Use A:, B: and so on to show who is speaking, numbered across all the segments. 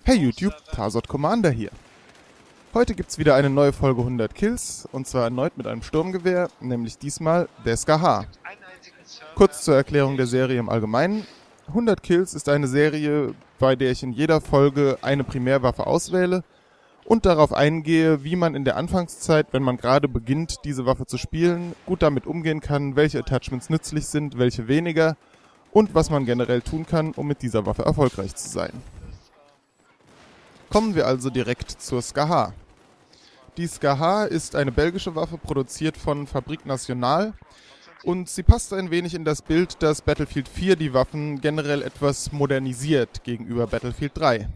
A: Hey YouTube, Tarsot Commander hier. Heute gibt's wieder eine neue Folge 100 Kills, und zwar erneut mit einem Sturmgewehr, nämlich diesmal der SCAR-H. Kurz zur Erklärung der Serie im Allgemeinen. 100 Kills ist eine Serie, bei der ich in jeder Folge eine Primärwaffe auswähle und darauf eingehe, wie man in der Anfangszeit, wenn man gerade beginnt, diese Waffe zu spielen, gut damit umgehen kann, welche Attachments nützlich sind, welche weniger und was man generell tun kann, um mit dieser Waffe erfolgreich zu sein. Kommen wir also direkt zur SCAR-H. Die SCAR-H ist eine belgische Waffe, produziert von Fabrique Nationale, und sie passt ein wenig in das Bild, dass Battlefield 4 die Waffen generell etwas modernisiert gegenüber Battlefield 3.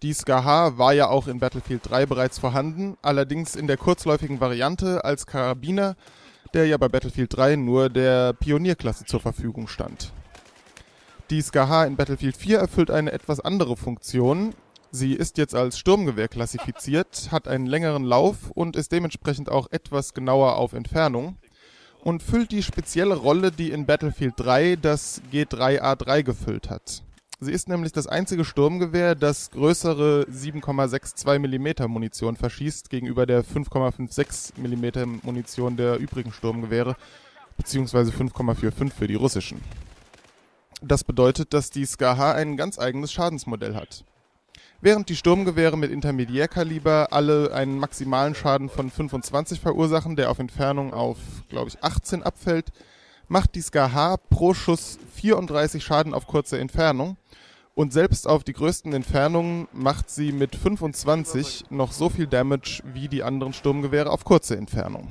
A: Die SCAR-H war ja auch in Battlefield 3 bereits vorhanden, allerdings in der kurzläufigen Variante als Karabiner, der ja bei Battlefield 3 nur der Pionierklasse zur Verfügung stand. Die SCAR-H in Battlefield 4 erfüllt eine etwas andere Funktion. Sie ist jetzt als Sturmgewehr klassifiziert, hat einen längeren Lauf und ist dementsprechend auch etwas genauer auf Entfernung und füllt die spezielle Rolle, die in Battlefield 3 das G3A3 gefüllt hat. Sie ist nämlich das einzige Sturmgewehr, das größere 7,62 mm Munition verschießt gegenüber der 5,56 mm Munition der übrigen Sturmgewehre, beziehungsweise 5,45 für die russischen. Das bedeutet, dass die SCAR-H ein ganz eigenes Schadensmodell hat. Während die Sturmgewehre mit Intermediärkaliber alle einen maximalen Schaden von 25 verursachen, der auf Entfernung auf, glaube ich, 18 abfällt, macht die SCAR-H pro Schuss 34 Schaden auf kurze Entfernung, und selbst auf die größten Entfernungen macht sie mit 25 noch so viel Damage wie die anderen Sturmgewehre auf kurze Entfernung.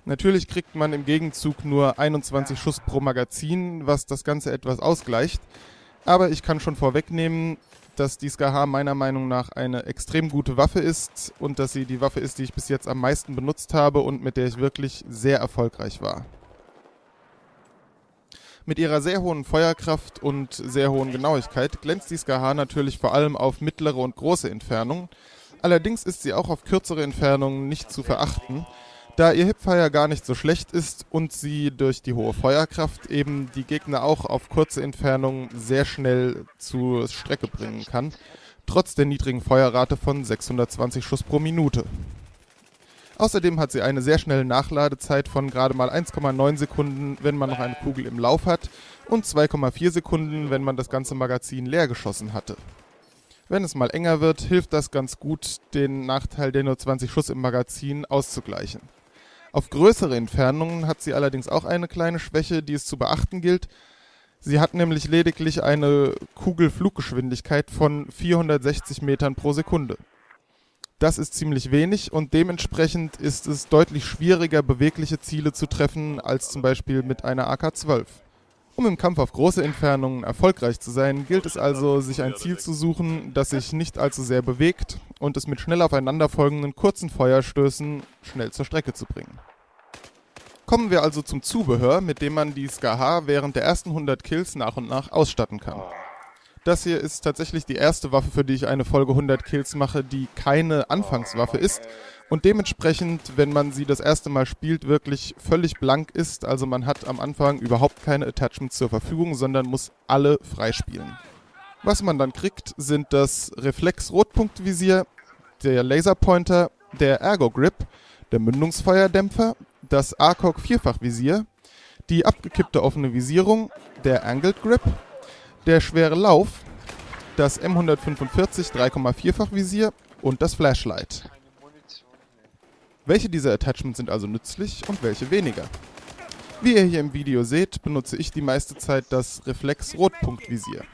A: Natürlich kriegt man im Gegenzug nur 21 Schuss pro Magazin, was das Ganze etwas ausgleicht, aber ich kann schon vorwegnehmen, dass die SCAR-H meiner Meinung nach eine extrem gute Waffe ist und dass sie die Waffe ist, die ich bis jetzt am meisten benutzt habe und mit der ich wirklich sehr erfolgreich war. Mit ihrer sehr hohen Feuerkraft und sehr hohen Genauigkeit glänzt die SCAR-H natürlich vor allem auf mittlere und große Entfernungen. Allerdings ist sie auch auf kürzere Entfernungen nicht zu verachten, da ihr Hipfire gar nicht so schlecht ist und sie durch die hohe Feuerkraft eben die Gegner auch auf kurze Entfernungen sehr schnell zur Strecke bringen kann, trotz der niedrigen Feuerrate von 620 Schuss pro Minute. Außerdem hat sie eine sehr schnelle Nachladezeit von gerade mal 1,9 Sekunden, wenn man noch eine Kugel im Lauf hat, und 2,4 Sekunden, wenn man das ganze Magazin leer geschossen hatte. Wenn es mal enger wird, hilft das ganz gut, den Nachteil der nur 20 Schuss im Magazin auszugleichen. Auf größere Entfernungen hat sie allerdings auch eine kleine Schwäche, die es zu beachten gilt. Sie hat nämlich lediglich eine Kugelfluggeschwindigkeit von 460 Metern pro Sekunde. Das ist ziemlich wenig und dementsprechend ist es deutlich schwieriger, bewegliche Ziele zu treffen, als zum Beispiel mit einer AK-12. Um im Kampf auf große Entfernungen erfolgreich zu sein, gilt es also, sich ein Ziel zu suchen, das sich nicht allzu sehr bewegt und es mit schnell aufeinanderfolgenden kurzen Feuerstößen schnell zur Strecke zu bringen. Kommen wir also zum Zubehör, mit dem man die SCAR-H während der ersten 100 Kills nach und nach ausstatten kann. Das hier ist tatsächlich die erste Waffe, für die ich eine Folge 100 Kills mache, die keine Anfangswaffe ist und dementsprechend, wenn man sie das erste Mal spielt, wirklich völlig blank ist. Also man hat am Anfang überhaupt keine Attachments zur Verfügung, sondern muss alle freispielen. Was man dann kriegt, sind das Reflex-Rotpunktvisier, der Laserpointer, der Ergo-Grip, der Mündungsfeuerdämpfer, das ACOG-Vierfachvisier, die abgekippte offene Visierung, der Angled Grip, der schwere Lauf, das M145 3,4-fach Visier und das Flashlight. Welche dieser Attachments sind also nützlich und welche weniger? Wie ihr hier im Video seht, benutze ich die meiste Zeit das Reflex-Rotpunktvisier.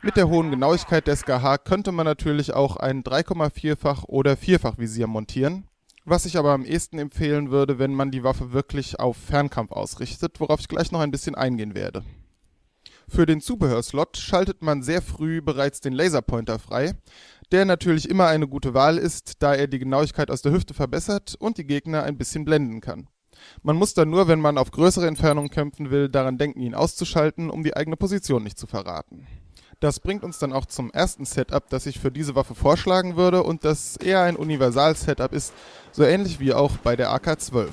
A: Mit der hohen Genauigkeit der SCAR-H könnte man natürlich auch ein 3,4-fach oder 4-fach Visier montieren, was ich aber am ehesten empfehlen würde, wenn man die Waffe wirklich auf Fernkampf ausrichtet, worauf ich gleich noch ein bisschen eingehen werde. Für den Zubehörslot schaltet man sehr früh bereits den Laserpointer frei, der natürlich immer eine gute Wahl ist, da er die Genauigkeit aus der Hüfte verbessert und die Gegner ein bisschen blenden kann. Man muss dann nur, wenn man auf größere Entfernungen kämpfen will, daran denken, ihn auszuschalten, um die eigene Position nicht zu verraten. Das bringt uns dann auch zum ersten Setup, das ich für diese Waffe vorschlagen würde und das eher ein Universal-Setup ist, so ähnlich wie auch bei der AK-12.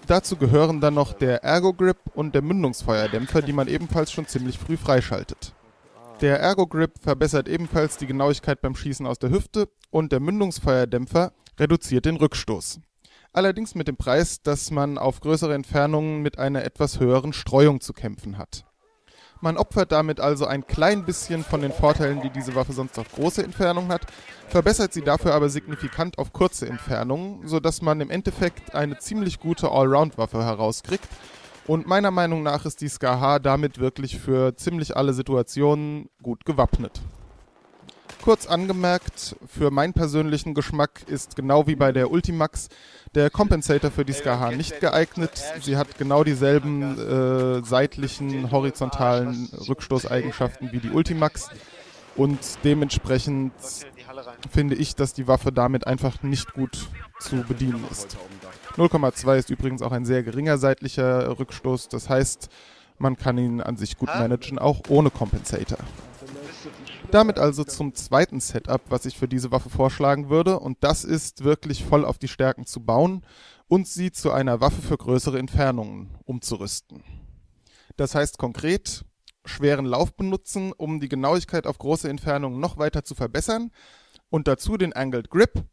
A: Dazu gehören dann noch der Ergo-Grip und der Mündungsfeuerdämpfer, die man ebenfalls schon ziemlich früh freischaltet. Der Ergo-Grip verbessert ebenfalls die Genauigkeit beim Schießen aus der Hüfte und der Mündungsfeuerdämpfer reduziert den Rückstoß. Allerdings mit dem Preis, dass man auf größere Entfernungen mit einer etwas höheren Streuung zu kämpfen hat. Man opfert damit also ein klein bisschen von den Vorteilen, die diese Waffe sonst auf große Entfernungen hat, verbessert sie dafür aber signifikant auf kurze Entfernungen, sodass man im Endeffekt eine ziemlich gute Allround-Waffe herauskriegt. Und meiner Meinung nach ist die SCAR-H damit wirklich für ziemlich alle Situationen gut gewappnet. Kurz angemerkt, für meinen persönlichen Geschmack ist genau wie bei der Ultimax der Compensator für die SCAR-H nicht geeignet. Sie hat genau dieselben seitlichen, horizontalen Rückstoßeigenschaften wie die Ultimax und dementsprechend finde ich, dass die Waffe damit einfach nicht gut zu bedienen ist. 0,2 ist übrigens auch ein sehr geringer seitlicher Rückstoß, das heißt, man kann ihn an sich gut managen, auch ohne Compensator. Damit also zum zweiten Setup, was ich für diese Waffe vorschlagen würde, und das ist wirklich voll auf die Stärken zu bauen und sie zu einer Waffe für größere Entfernungen umzurüsten. Das heißt konkret, schweren Lauf benutzen, um die Genauigkeit auf große Entfernungen noch weiter zu verbessern und dazu den Angled Grip,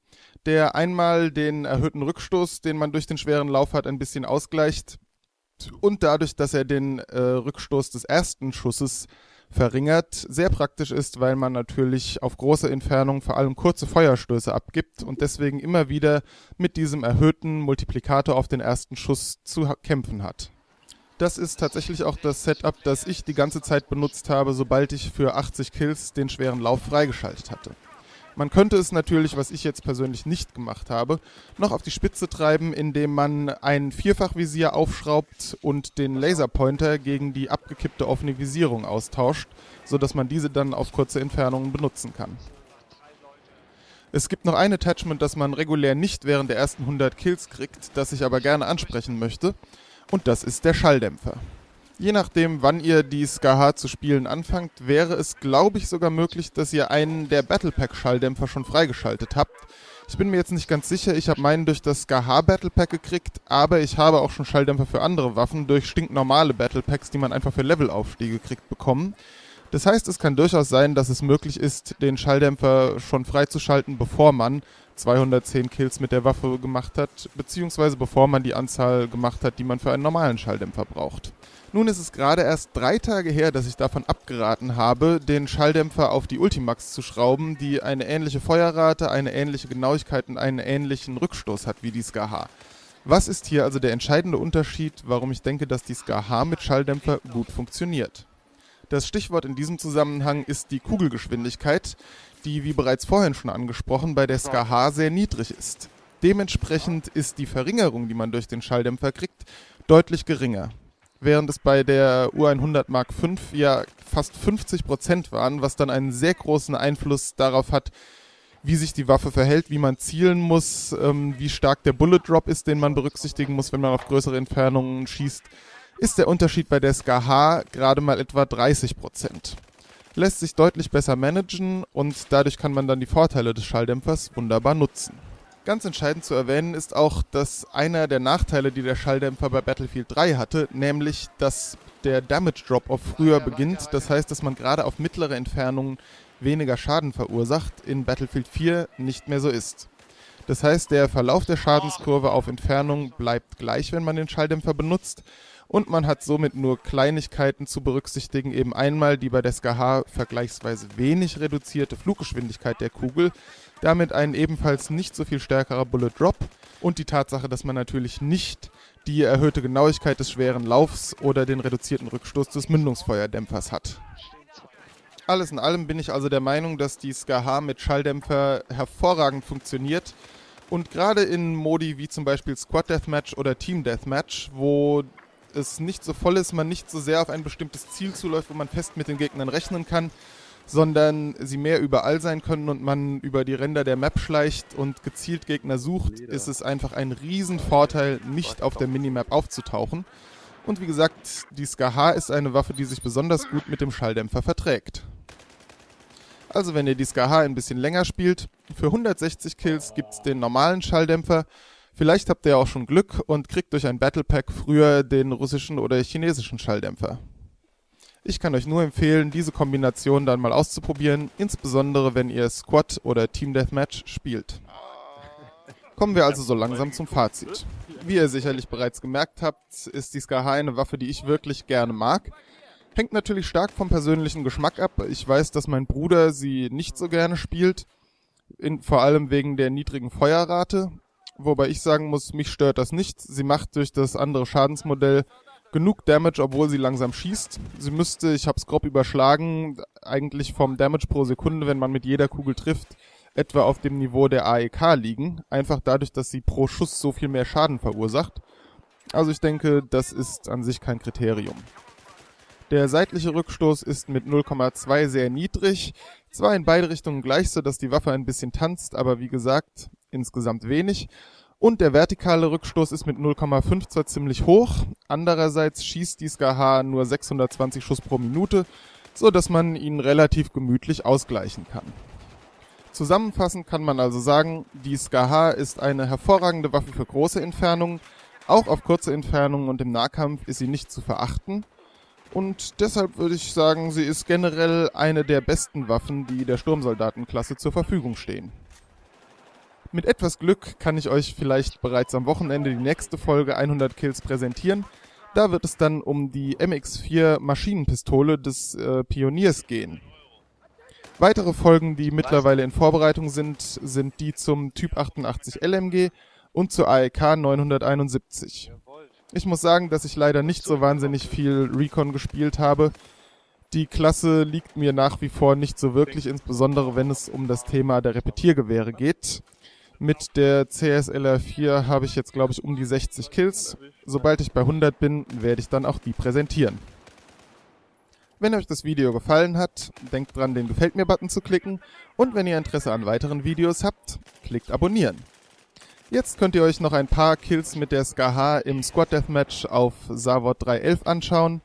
A: der einmal den erhöhten Rückstoß, den man durch den schweren Lauf hat, ein bisschen ausgleicht und dadurch, dass er den Rückstoß des ersten Schusses verringert, sehr praktisch ist, weil man natürlich auf große Entfernungen vor allem kurze Feuerstöße abgibt und deswegen immer wieder mit diesem erhöhten Multiplikator auf den ersten Schuss zu kämpfen hat. Das ist tatsächlich auch das Setup, das ich die ganze Zeit benutzt habe, sobald ich für 80 Kills den schweren Lauf freigeschaltet hatte. Man könnte es natürlich, was ich jetzt persönlich nicht gemacht habe, noch auf die Spitze treiben, indem man ein Vierfachvisier aufschraubt und den Laserpointer gegen die abgekippte offene Visierung austauscht, sodass man diese dann auf kurze Entfernungen benutzen kann. Es gibt noch ein Attachment, das man regulär nicht während der ersten 100 Kills kriegt, das ich aber gerne ansprechen möchte, und das ist der Schalldämpfer. Je nachdem, wann ihr die SCAR-H zu spielen anfangt, wäre es, glaube ich, sogar möglich, dass ihr einen der Battle Pack Schalldämpfer schon freigeschaltet habt. Ich bin mir jetzt nicht ganz sicher, ich habe meinen durch das SCAR-H Battle Pack gekriegt, aber ich habe auch schon Schalldämpfer für andere Waffen durch stinknormale Battle Packs, die man einfach für Levelaufstiege kriegt, bekommen. Das heißt, es kann durchaus sein, dass es möglich ist, den Schalldämpfer schon freizuschalten, bevor man 210 Kills mit der Waffe gemacht hat, beziehungsweise bevor man die Anzahl gemacht hat, die man für einen normalen Schalldämpfer braucht. Nun ist es gerade erst 3 Tage her, dass ich davon abgeraten habe, den Schalldämpfer auf die Ultimax zu schrauben, die eine ähnliche Feuerrate, eine ähnliche Genauigkeit und einen ähnlichen Rückstoß hat wie die SCAR-H. Was ist hier also der entscheidende Unterschied, warum ich denke, dass die SCAR-H mit Schalldämpfer gut funktioniert? Das Stichwort in diesem Zusammenhang ist die Kugelgeschwindigkeit, die, wie bereits vorhin schon angesprochen, bei der SCAR-H sehr niedrig ist. Dementsprechend ist die Verringerung, die man durch den Schalldämpfer kriegt, deutlich geringer. Während es bei der U100 Mark V ja fast 50% waren, was dann einen sehr großen Einfluss darauf hat, wie sich die Waffe verhält, wie man zielen muss, wie stark der Bullet Drop ist, den man berücksichtigen muss, wenn man auf größere Entfernungen schießt, ist der Unterschied bei der SCAR-H gerade mal etwa 30%. Lässt sich deutlich besser managen und dadurch kann man dann die Vorteile des Schalldämpfers wunderbar nutzen. Ganz entscheidend zu erwähnen ist auch, dass einer der Nachteile, die der Schalldämpfer bei Battlefield 3 hatte, nämlich, dass der Damage Drop-Off früher beginnt. Das heißt, dass man gerade auf mittlere Entfernungen weniger Schaden verursacht, in Battlefield 4 nicht mehr so ist. Das heißt, der Verlauf der Schadenskurve auf Entfernung bleibt gleich, wenn man den Schalldämpfer benutzt. Und man hat somit nur Kleinigkeiten zu berücksichtigen, eben einmal die bei der SCAR-H vergleichsweise wenig reduzierte Fluggeschwindigkeit der Kugel, damit ein ebenfalls nicht so viel stärkerer Bullet Drop und die Tatsache, dass man natürlich nicht die erhöhte Genauigkeit des schweren Laufs oder den reduzierten Rückstoß des Mündungsfeuerdämpfers hat. Alles in allem bin ich also der Meinung, dass die SCAR-H mit Schalldämpfer hervorragend funktioniert und gerade in Modi wie zum Beispiel Squad Deathmatch oder Team Deathmatch, wo es nicht so voll ist, man nicht so sehr auf ein bestimmtes Ziel zuläuft, wo man fest mit den Gegnern rechnen kann, sondern sie mehr überall sein können und man über die Ränder der Map schleicht und gezielt Gegner sucht, ist es einfach ein Riesenvorteil, nicht auf der Minimap aufzutauchen. Und wie gesagt, die SCAR-H ist eine Waffe, die sich besonders gut mit dem Schalldämpfer verträgt. Also wenn ihr die SCAR-H ein bisschen länger spielt, für 160 Kills gibt es den normalen Schalldämpfer, Vielleicht habt ihr auch schon Glück und kriegt durch ein Battle Pack früher den russischen oder chinesischen Schalldämpfer. Ich kann euch nur empfehlen, diese Kombination dann mal auszuprobieren, insbesondere wenn ihr Squad oder Team Deathmatch spielt. Kommen wir also so langsam zum Fazit. Wie ihr sicherlich bereits gemerkt habt, ist die SCAR-H eine Waffe, die ich wirklich gerne mag. Hängt natürlich stark vom persönlichen Geschmack ab. Ich weiß, dass mein Bruder sie nicht so gerne spielt, vor allem wegen der niedrigen Feuerrate. Wobei ich sagen muss, mich stört das nicht. Sie macht durch das andere Schadensmodell genug Damage, obwohl sie langsam schießt. Sie müsste, ich habe es grob überschlagen, eigentlich vom Damage pro Sekunde, wenn man mit jeder Kugel trifft, etwa auf dem Niveau der AEK liegen. Einfach dadurch, dass sie pro Schuss so viel mehr Schaden verursacht. Also ich denke, das ist an sich kein Kriterium. Der seitliche Rückstoß ist mit 0,2 sehr niedrig. Zwar in beide Richtungen gleich, so dass die Waffe ein bisschen tanzt, aber wie gesagt, insgesamt wenig. Und der vertikale Rückstoß ist mit 0,5 zwar ziemlich hoch, andererseits schießt die SCAR-H nur 620 Schuss pro Minute, so dass man ihn relativ gemütlich ausgleichen kann. Zusammenfassend kann man also sagen, die SCAR-H ist eine hervorragende Waffe für große Entfernungen, auch auf kurze Entfernungen und im Nahkampf ist sie nicht zu verachten. Und deshalb würde ich sagen, sie ist generell eine der besten Waffen, die der Sturmsoldatenklasse zur Verfügung stehen. Mit etwas Glück kann ich euch vielleicht bereits am Wochenende die nächste Folge 100 Kills präsentieren. Da wird es dann um die MX4 Maschinenpistole des Pioniers gehen. Weitere Folgen, die mittlerweile in Vorbereitung sind die zum Typ 88 LMG und zur AEK 971. Ich muss sagen, dass ich leider nicht so wahnsinnig viel Recon gespielt habe. Die Klasse liegt mir nach wie vor nicht so wirklich, insbesondere wenn es um das Thema der Repetiergewehre geht. Mit der CSLR4 habe ich jetzt, glaube ich, um die 60 Kills. Sobald ich bei 100 bin, werde ich dann auch die präsentieren. Wenn euch das Video gefallen hat, denkt dran, den Gefällt mir-Button zu klicken. Und wenn ihr Interesse an weiteren Videos habt, klickt Abonnieren. Jetzt könnt ihr euch noch ein paar Kills mit der SCAR-H im Squad Deathmatch auf Savod 311 anschauen.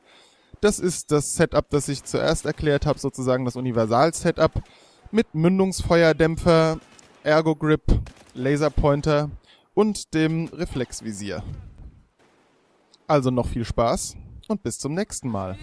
A: Das ist das Setup, das ich zuerst erklärt habe, sozusagen das Universal-Setup mit Mündungsfeuerdämpfer, Ergo-Grip, Laserpointer und dem Reflexvisier. Also noch viel Spaß und bis zum nächsten Mal.